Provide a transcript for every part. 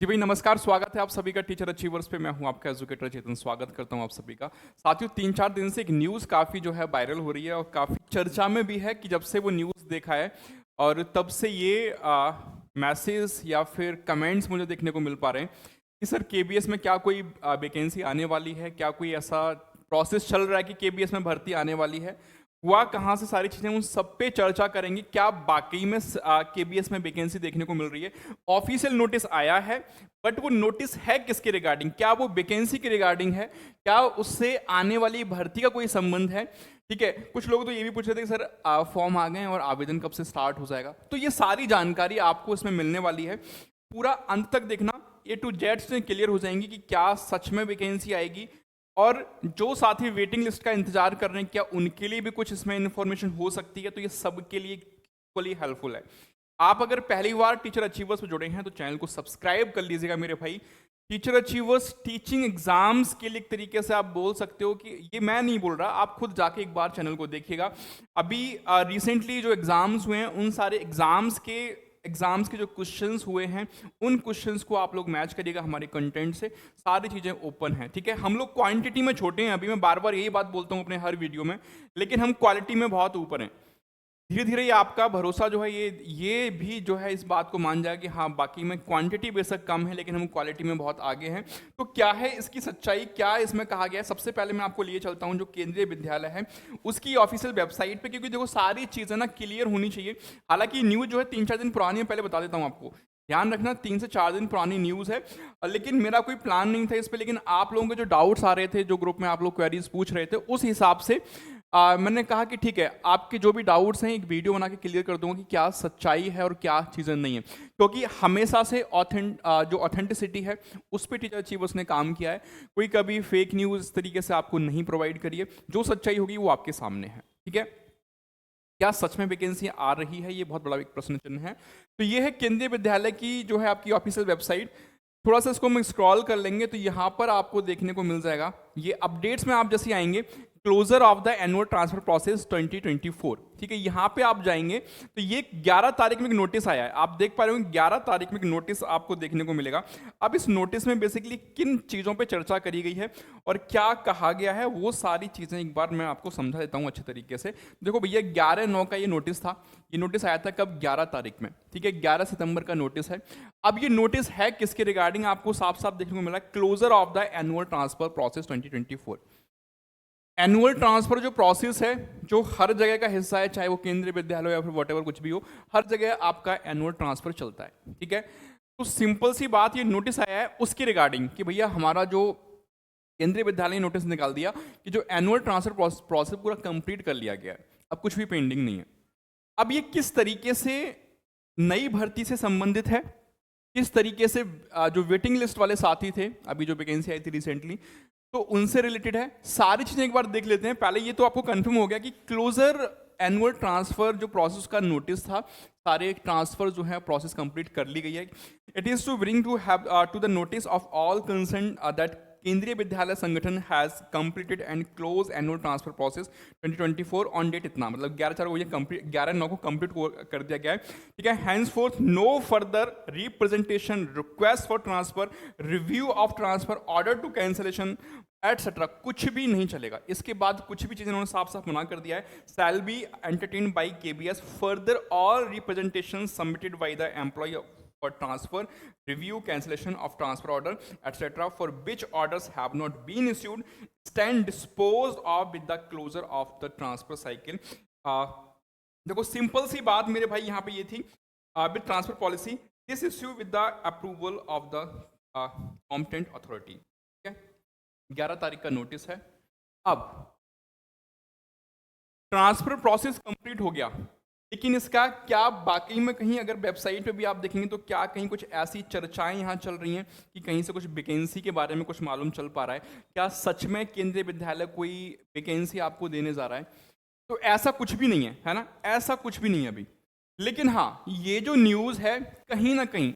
जी भाई नमस्कार, स्वागत है आप सभी का टीचर अचीवर्स पे। मैं हूं आपका एजुकेटर चेतन, स्वागत करता हूं आप सभी का। साथियों 3-4 दिन से एक न्यूज़ काफ़ी जो है वायरल हो रही है और काफ़ी चर्चा में भी है कि जब से वो न्यूज़ देखा है और तब से ये मैसेज या फिर कमेंट्स मुझे देखने को मिल पा रहे हैं कि सर केबीएस में क्या कोई वैकेंसी आने वाली है, क्या कोई ऐसा प्रोसेस चल रहा है कि केबीएस में भर्ती आने वाली है, हुआ कहाँ से, सारी चीज़ें उन सब पे चर्चा करेंगे। क्या वाकई में केबीएस में वैकेंसी देखने को मिल रही है, ऑफिशियल नोटिस आया है, बट वो नोटिस है किसके रिगार्डिंग, क्या वो वैकेंसी के रिगार्डिंग है, क्या उससे आने वाली भर्ती का कोई संबंध है। ठीक है, कुछ लोग तो ये भी पूछ रहे थे कि सर फॉर्म आ गए हैं और आवेदन कब से स्टार्ट हो जाएगा। तो ये सारी जानकारी आपको इसमें मिलने वाली है, पूरा अंत तक देखना, ए टू जेड से क्लियर हो जाएंगी कि क्या सच में वैकेंसी आएगी और जो साथी वेटिंग लिस्ट का इंतजार कर रहे हैं क्या उनके लिए भी कुछ इसमें इन्फॉर्मेशन हो सकती है। तो ये सबके लिए इक्वली हेल्पफुल है। आप अगर पहली बार टीचर अचीवर्स में जुड़े हैं तो चैनल को सब्सक्राइब कर लीजिएगा मेरे भाई। टीचर अचीवर्स टीचिंग एग्जाम्स के लिए एक तरीके से आप बोल सकते हो कि ये मैं नहीं बोल रहा, आप खुद जाके एक बार चैनल को देखिएगा। अभी रिसेंटली जो एग्जाम्स हुए हैं उन सारे एग्जाम्स के जो क्वेश्चंस हुए हैं उन क्वेश्चंस को आप लोग मैच करिएगा हमारे कंटेंट से। सारी चीज़ें ओपन हैं, ठीक है। हम लोग क्वांटिटी में छोटे हैं, अभी मैं बार बार यही बात बोलता हूँ अपने हर वीडियो में, लेकिन हम क्वालिटी में बहुत ऊपर हैं। धीरे धीरे ये आपका भरोसा जो है ये भी जो है इस बात को मान जाए कि हाँ बाकी में क्वांटिटी बेशक कम है लेकिन हम क्वालिटी में बहुत आगे हैं। तो क्या है इसकी सच्चाई, क्या इसमें कहा गया है, सबसे पहले मैं आपको लिए चलता हूँ जो केंद्रीय विद्यालय है उसकी ऑफिशियल वेबसाइट पे, क्योंकि देखो सारी चीज़ें ना क्लियर होनी चाहिए। हालांकि न्यूज़ जो है 3-4 दिन पुरानी है, पहले बता देता हूँ आपको, ध्यान रखना 3 से 4 दिन पुरानी न्यूज़ है। लेकिन मेरा कोई प्लान नहीं था इस पर, लेकिन आप लोगों के जो डाउट्स आ रहे थे, जो ग्रुप में आप लोग क्वेरीज पूछ रहे थे, उस हिसाब से मैंने कहा कि ठीक है आपके जो भी डाउट्स हैं एक वीडियो बना के क्लियर कर दूंगा कि क्या सच्चाई है और क्या चीज़ें नहीं है। क्योंकि हमेशा से जो ऑथेंटिसिटी है उस पर टीचर अचीवर्स ने काम किया है। कोई कभी फेक न्यूज़ इस तरीके से आपको नहीं प्रोवाइड करिए, जो सच्चाई होगी वो आपके सामने है, ठीक है। क्या सच में वैकेंसी आ रही है, ये बहुत बड़ा एक प्रश्न चिन्ह है। तो ये है केंद्रीय विद्यालय की जो है आपकी ऑफिशियल वेबसाइट। थोड़ा सा इसको हम स्क्रॉल कर लेंगे तो यहाँ पर आपको देखने को मिल जाएगा, ये अपडेट्स में आप जैसे आएंगे, closure of the annual transfer process 2024, ठीक है। यहाँ पे आप जाएंगे तो ये 11 तारीख में एक नोटिस आया है, आप देख पा रहे हो 11 तारीख में एक नोटिस आपको देखने को मिलेगा। अब इस नोटिस में बेसिकली किन चीज़ों पे चर्चा करी गई है और क्या कहा गया है वो सारी चीज़ें एक बार मैं आपको समझा देता हूँ अच्छे तरीके से। देखो भैया 11/9 का ये नोटिस था, ये नोटिस आया था कब, 11 तारीख में, ठीक है। 11 सितंबर का नोटिस है। अब ये नोटिस है किसके रिगार्डिंग, आपको साफ साफ देखने को मिला, closure of the annual transfer process 2024। एनुअल ट्रांसफर जो प्रोसेस है, जो हर जगह का हिस्सा है, चाहे वो केंद्रीय विद्यालय या फिर वॉटेवर कुछ भी हो, हर जगह आपका एनुअल ट्रांसफर चलता है, ठीक है। तो सिंपल सी बात, ये नोटिस आया है उसके रिगार्डिंग कि भैया हमारा जो केंद्रीय विद्यालय ने नोटिस निकाल दिया कि जो एनुअल ट्रांसफर प्रोसेस पूरा कंप्लीट कर लिया गया है, अब कुछ भी पेंडिंग नहीं है। अब ये किस तरीके से नई भर्ती से संबंधित है, किस तरीके से जो वेटिंग लिस्ट वाले साथी थे, अभी जो वैकेंसी आई थी रिसेंटली, तो उनसे रिलेटेड है, सारी चीजें एक बार देख लेते हैं। पहले ये तो आपको कंफर्म हो गया कि क्लोजर एनुअल ट्रांसफर जो प्रोसेस का नोटिस था, सारे ट्रांसफर जो है प्रोसेस कंप्लीट कर ली गई है। It is to bring to the notice of all concern that Kendriya Vidyalaya Sangathan has completed and close annual transfer process 2024 on date इतना, मतलब 11/4 को ये कंप्लीट, 11/9 को कंप्लीट कर दिया गया है, ठीक है। Henceforth no further representation, request for transfer, review of transfer, order to cancellation etcetera, कुछ भी नहीं चलेगा इसके बाद। कुछ भी चीजें उन्होंने साफ साफ मना कर दिया है। Shall be entertained by KVS further all representation submitted by the employee for transfer, review, cancellation of transfer order, etc., for which orders have not been issued, stand disposed of with the closure of the transfer cycle। देखो simple सी बात मेरे भाई यहाँ पे ये थी, with transfer policy this issue with the approval of the competent authority, ठीक है। 11 तारीख का नोटिस है। अब ट्रांसफर प्रोसेस कंप्लीट हो गया, लेकिन इसका क्या बाकी में कहीं अगर वेबसाइट पे भी आप देखेंगे तो क्या कहीं कुछ ऐसी चर्चाएं यहाँ चल रही हैं कि कहीं से कुछ वैकेंसी के बारे में कुछ मालूम चल पा रहा है, क्या सच में केंद्रीय विद्यालय कोई वैकेंसी आपको देने जा रहा है? तो ऐसा कुछ भी नहीं है ना, ऐसा कुछ भी नहीं है अभी। लेकिन हाँ, ये जो न्यूज़ है कहीं ना कहीं,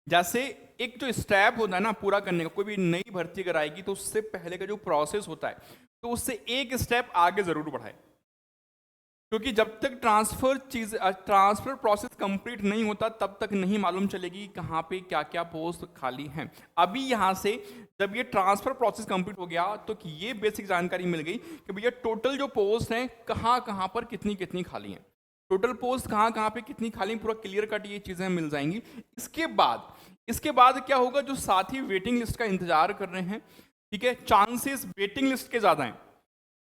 जैसे एक जो स्टेप होता है ना पूरा करने का, कोई भी नई भर्ती अगर आएगी तो उससे पहले का जो प्रोसेस होता है तो उससे एक स्टेप आगे जरूर बढ़ाए। क्योंकि जब तक ट्रांसफर प्रोसेस कंप्लीट नहीं होता तब तक नहीं मालूम चलेगी कहाँ पे क्या क्या पोस्ट खाली हैं। अभी यहाँ से जब ये ट्रांसफर प्रोसेस कंप्लीट हो गया तो ये बेसिक जानकारी मिल गई कि भैया टोटल जो पोस्ट हैं कहाँ कहाँ पर कितनी कितनी खाली हैं, टोटल पोस्ट कहाँ कहाँ पे कितनी खाली हैं, पूरा क्लियर कट ये चीज़ें मिल जाएंगी। इसके बाद क्या होगा, जो साथी वेटिंग लिस्ट का इंतजार कर रहे हैं, ठीक है, चांसेस वेटिंग लिस्ट के ज़्यादा हैं,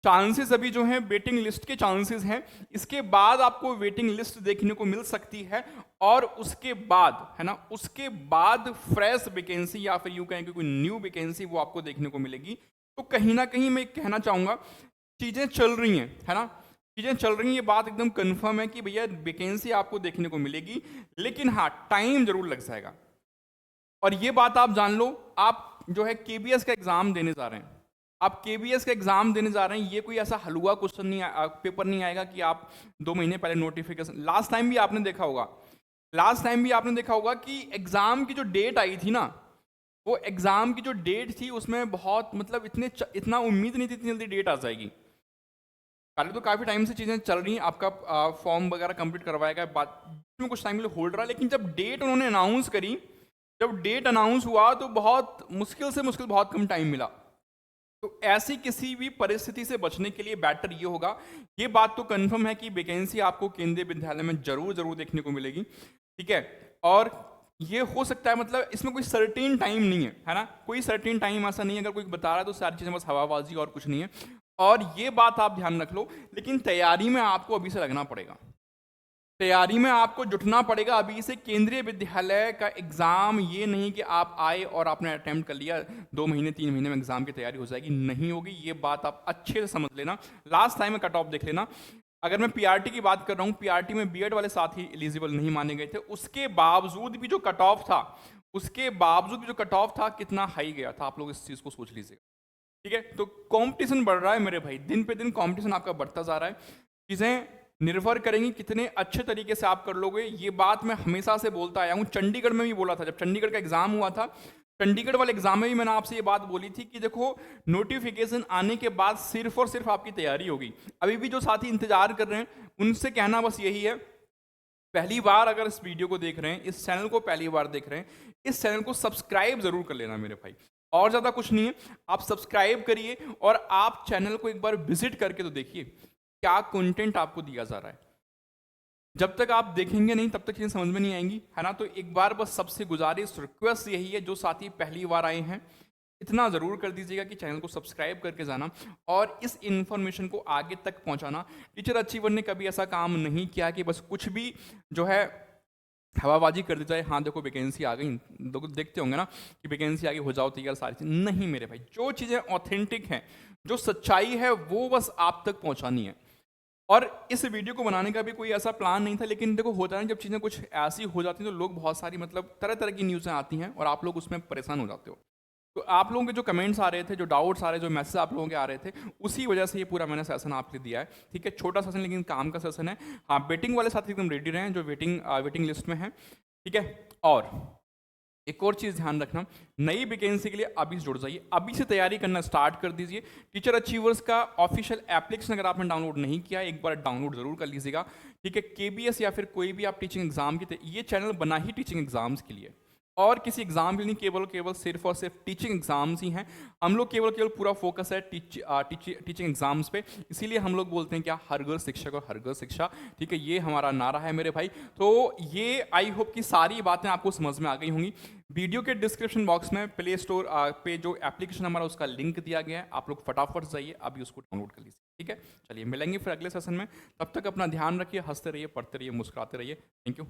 चांसेस अभी जो हैं वेटिंग लिस्ट के चांसेस हैं। इसके बाद आपको वेटिंग लिस्ट देखने को मिल सकती है और उसके बाद है ना, उसके बाद फ्रेश वैकेंसी या फिर यूं कहें कि कोई न्यू वैकेंसी वो आपको देखने को मिलेगी। तो कहीं ना कहीं मैं कहना चाहूँगा चीज़ें चल रही हैं, है ना, चीज़ें चल रही हैं, ये बात एकदम कन्फर्म है कि भैया वैकेंसी आपको देखने को मिलेगी, लेकिन हाँ टाइम जरूर लग जाएगा। और ये बात आप जान लो, आप जो है केबीएस का एग्जाम देने जा रहे हैं, आप केबीएस का एग्जाम देने जा रहे हैं, ये कोई ऐसा हलवा क्वेश्चन नहीं पेपर नहीं आएगा कि आप 2 महीने पहले नोटिफिकेशन, लास्ट टाइम भी आपने देखा होगा कि एग्जाम की जो डेट आई थी ना, वो एग्जाम की जो डेट थी उसमें बहुत मतलब इतना उम्मीद नहीं थी इतनी जल्दी डेट आ जाएगी। पहले तो काफ़ी टाइम से चीज़ें चल रही हैं, आपका फॉर्म वगैरह कंप्लीट करवाया गया, बाद में कुछ टाइम के लिए होल्ड रहा, लेकिन जब डेट उन्होंने अनाउंस करी, जब डेट अनाउंस हुआ तो बहुत मुश्किल बहुत कम टाइम मिला। तो ऐसी किसी भी परिस्थिति से बचने के लिए बेटर ये होगा, ये बात तो कंफर्म है कि वैकेंसी आपको केंद्रीय विद्यालय में जरूर देखने को मिलेगी, ठीक है। और ये हो सकता है, मतलब इसमें कोई सर्टेन टाइम नहीं है ना, कोई सर्टेन टाइम ऐसा नहीं है, अगर कोई बता रहा है तो सारी चीज़ें बस हवाबाजी और कुछ नहीं है। और ये बात आप ध्यान रख लो, लेकिन तैयारी में आपको अभी से लगना पड़ेगा, तैयारी में आपको जुटना पड़ेगा अभी से। केंद्रीय विद्यालय का एग्जाम ये नहीं कि आप आए और आपने अटेम्प्ट कर लिया 2 महीने 3 महीने में एग्जाम की तैयारी हो जाएगी, नहीं होगी, ये बात आप अच्छे से समझ लेना। लास्ट टाइम में कट ऑफ देख लेना, अगर मैं पीआरटी की बात कर रहा हूँ, पीआरटी में बीएड वाले साथी एलिजिबल नहीं माने गए थे, उसके बावजूद भी जो कट ऑफ था, कितना हाई गया था, आप लोग इस चीज़ को सोच लीजिएगा, ठीक है। तो कॉम्पिटिशन बढ़ रहा है मेरे भाई, दिन पे दिन कॉम्पिटिशन आपका बढ़ता जा रहा है, चीज़ें निर्भर करेंगी कितने अच्छे तरीके से आप कर लोगे। ये बात मैं हमेशा से बोलता आया हूँ, चंडीगढ़ में भी बोला था, जब चंडीगढ़ का एग्जाम हुआ था, चंडीगढ़ वाले एग्जाम में भी मैंने आपसे ये बात बोली थी कि देखो नोटिफिकेशन आने के बाद सिर्फ और सिर्फ आपकी तैयारी होगी। अभी भी जो साथी इंतजार कर रहे हैं उनसे कहना बस यही है, पहली बार अगर इस वीडियो को देख रहे हैं, इस चैनल को पहली बार देख रहे हैं, इस चैनल को सब्सक्राइब जरूर कर लेना मेरे भाई, और ज़्यादा कुछ नहीं है, आप सब्सक्राइब करिए और आप चैनल को एक बार विजिट करके तो देखिए क्या कंटेंट आपको दिया जा रहा है। जब तक आप देखेंगे नहीं तब तक चीज़ें समझ में नहीं आएंगी, है ना। तो एक बार बस सबसे गुजारिश रिक्वेस्ट यही है, जो साथी पहली बार आए हैं इतना ज़रूर कर दीजिएगा कि चैनल को सब्सक्राइब करके जाना और इस इन्फॉर्मेशन को आगे तक पहुंचाना। टीचर अचीवर ने कभी ऐसा काम नहीं किया कि बस कुछ भी जो है हवाबाजी कर दी जाए, हाँ देखो वैकेंसी आ गई, देखते होंगे ना कि वैकेंसी आ गई, हो जाओ तैयार, सारी चीज़ नहीं मेरे भाई। जो चीज़ें ऑथेंटिक हैं, जो सच्चाई है, वो बस आप तक पहुंचानी है। और इस वीडियो को बनाने का भी कोई ऐसा प्लान नहीं था, लेकिन देखो होता है जब चीज़ें कुछ ऐसी हो जाती हैं तो लोग बहुत सारी मतलब तरह तरह की न्यूज़ें आती हैं और आप लोग उसमें परेशान हो जाते हो। तो आप लोगों के जो कमेंट्स आ रहे थे, जो डाउट्स आ रहे थे, जो मैसेज आप लोगों के आ रहे थे, उसी वजह से ये पूरा मैंने सेशन आपके लिए दिया है, ठीक है। छोटा सेशन लेकिन काम का सेशन है। हाँ, वेटिंग वाले साथी एकदम रेडी रहें जो वेटिंग लिस्ट में है, ठीक है। और एक और चीज़ ध्यान रखना, नई वैकेंसी के लिए अभी से जुड़ जाइए, अभी से तैयारी करना स्टार्ट कर दीजिए। टीचर अचीवर्स का ऑफिशियल एप्लीकेशन अगर आपने डाउनलोड नहीं किया, एक बार डाउनलोड जरूर कर लीजिएगा, ठीक है। केबीएस या फिर कोई भी आप टीचिंग एग्जाम की, ये चैनल बना ही टीचिंग एग्जाम्स के लिए और किसी एग्जाम के लिए नहीं, केवल सिर्फ और सिर्फ टीचिंग एग्जाम्स ही हैं। हम लोग केवल पूरा फोकस है टीचिंग एग्जाम्स पे, इसीलिए हम लोग बोलते हैं क्या, हर घर शिक्षक और हर घर शिक्षा, ठीक है, ये हमारा नारा है मेरे भाई। तो ये आई होप कि सारी बातें आपको समझ में आ गई होंगी। वीडियो के डिस्क्रिप्शन बॉक्स में प्ले स्टोर पे जो एप्लीकेशन हमारा उसका लिंक दिया गया है, आप लोग फटाफट जाइए अभी उसको डाउनलोड कर लीजिए, ठीक है। चलिए मिलेंगे फिर अगले सेशन में, तब तक अपना ध्यान रखिए, हंसते रहिए, पढ़ते रहिए, मुस्कुराते रहिए। Thank you.